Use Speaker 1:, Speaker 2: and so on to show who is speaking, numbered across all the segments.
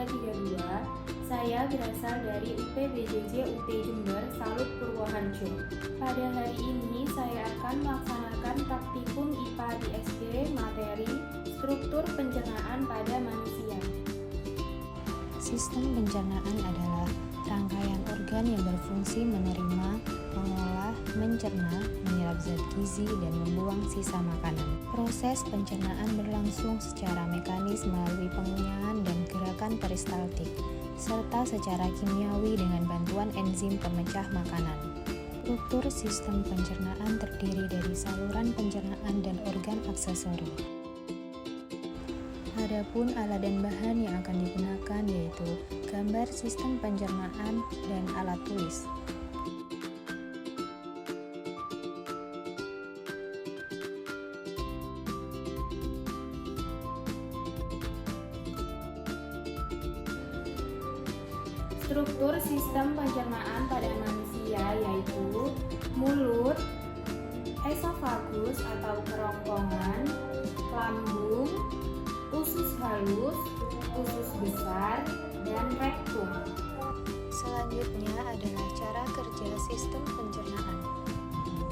Speaker 1: 332. Saya berasal dari UPBJJ UT Jember, Salut Purwoharjo. Pada hari ini saya akan melaksanakan praktikum IPA di SD materi struktur pencernaan pada manusia.
Speaker 2: Sistem pencernaan adalah rangkaian organ yang berfungsi menerima, mengolah, mencerna, menyerap zat gizi, dan membuang sisa makanan. Proses pencernaan berlangsung secara mekanis melalui pengunyahan dan gerakan peristaltik, serta secara kimiawi dengan bantuan enzim pemecah makanan. Struktur sistem pencernaan terdiri dari saluran pencernaan dan organ aksesori. Adapun alat dan bahan yang akan digunakan yaitu gambar sistem pencernaan dan alat tulis.
Speaker 1: Struktur sistem pencernaan pada manusia yaitu mulut, esofagus atau kerongkongan, lambung, usus halus, usus besar, dan rektum.
Speaker 2: Selanjutnya adalah cara kerja sistem pencernaan.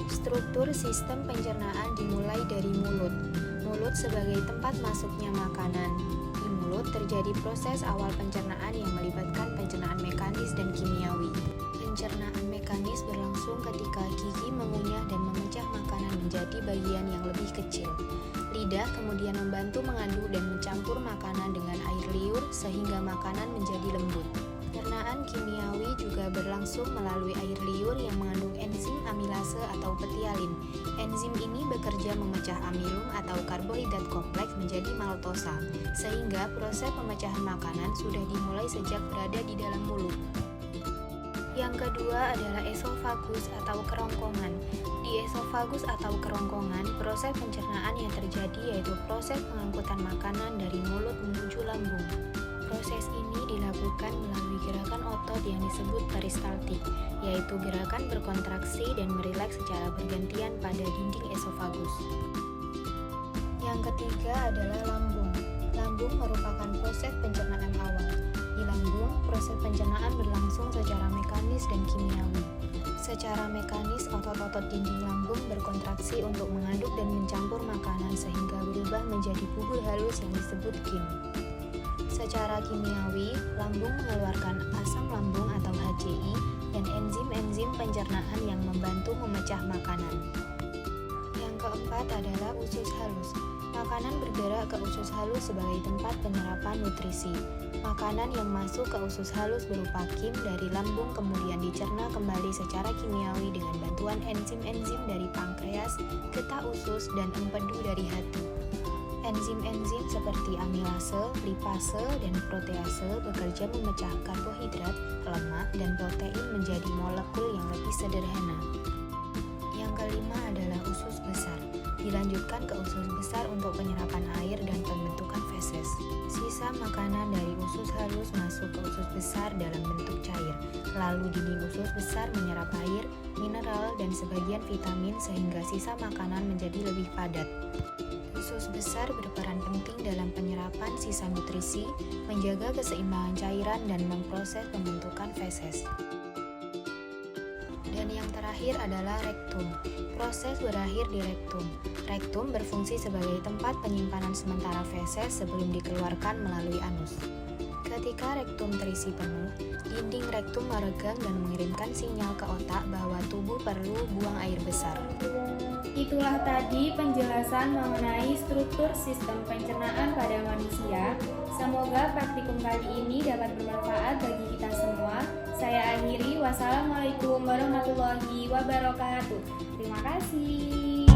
Speaker 2: Struktur sistem pencernaan dimulai dari mulut. Mulut sebagai tempat masuknya makanan. Di mulut terjadi proses awal pencernaan yang melibatkan pencernaan mekanis dan kimiawi. Pencernaan mekanis berlangsung ketika gigi mengunyah dan memecah makanan menjadi bagian yang lebih kecil. Lidah kemudian membantu mengaduk dan mencampur makanan dengan air liur sehingga makanan menjadi lembut. Pencernaan kimiawi juga berlangsung melalui air liur yang mengandung enzim amilase atau petialin. Enzim ini bekerja memecah amilum atau karbohidrat kompleks menjadi maltosa, sehingga proses pemecahan makanan sudah dimulai sejak berada di dalam mulut. Yang kedua adalah esofagus atau kerongkongan. Di esofagus atau kerongkongan, proses pencernaan yang terjadi yaitu proses pengangkutan makanan dari mulut menuju lambung. Proses ini dilakukan melalui gerakan otot yang disebut peristaltik, yaitu gerakan berkontraksi dan merileks secara bergantian pada dinding esofagus. Yang ketiga adalah lambung. Lambung merupakan proses pencernaan awal. Di lambung, proses pencernaan berlangsung secara mekanis dan kimiawi. Secara mekanis, otot-otot dinding lambung berkontraksi untuk mengaduk dan mencampur makanan sehingga berubah menjadi bubur halus yang disebut kim. Secara kimiawi, lambung mengeluarkan asam lambung atau HCI dan enzim-enzim pencernaan yang membantu memecah makanan. Yang keempat adalah usus halus. Makanan bergerak ke usus halus sebagai tempat penyerapan nutrisi. Makanan yang masuk ke usus halus berupa kim dari lambung kemudian dicerna kembali secara kimiawi dengan bantuan enzim-enzim dari pankreas, getah usus, dan empedu dari hati. Enzim-enzim seperti amilase, lipase, dan protease bekerja memecah karbohidrat, lemak, dan protein menjadi molekul yang lebih sederhana. Yang kelima adalah usus besar. Dilanjutkan ke usus besar untuk penyerapan air dan pembentukan feses. Sisa makanan dari usus halus masuk ke usus besar dalam bentuk cair. Lalu dinding usus besar menyerap air, mineral, dan sebagian vitamin sehingga sisa makanan menjadi lebih padat. Usus besar berperan penting dalam penyerapan sisa nutrisi, menjaga keseimbangan cairan, dan memproses pembentukan feses. Dan yang terakhir adalah rektum. Proses berakhir di rektum. Rektum berfungsi sebagai tempat penyimpanan sementara feses sebelum dikeluarkan melalui anus. Ketika rektum terisi penuh, dinding rektum meregang dan mengirimkan sinyal ke otak bahwa tubuh perlu buang air besar.
Speaker 1: Itulah tadi penjelasan mengenai struktur sistem pencernaan pada manusia. Semoga praktikum kali ini dapat bermanfaat bagi kita semua. Saya akhiri, wassalamualaikum warahmatullahi wabarakatuh. Terima kasih.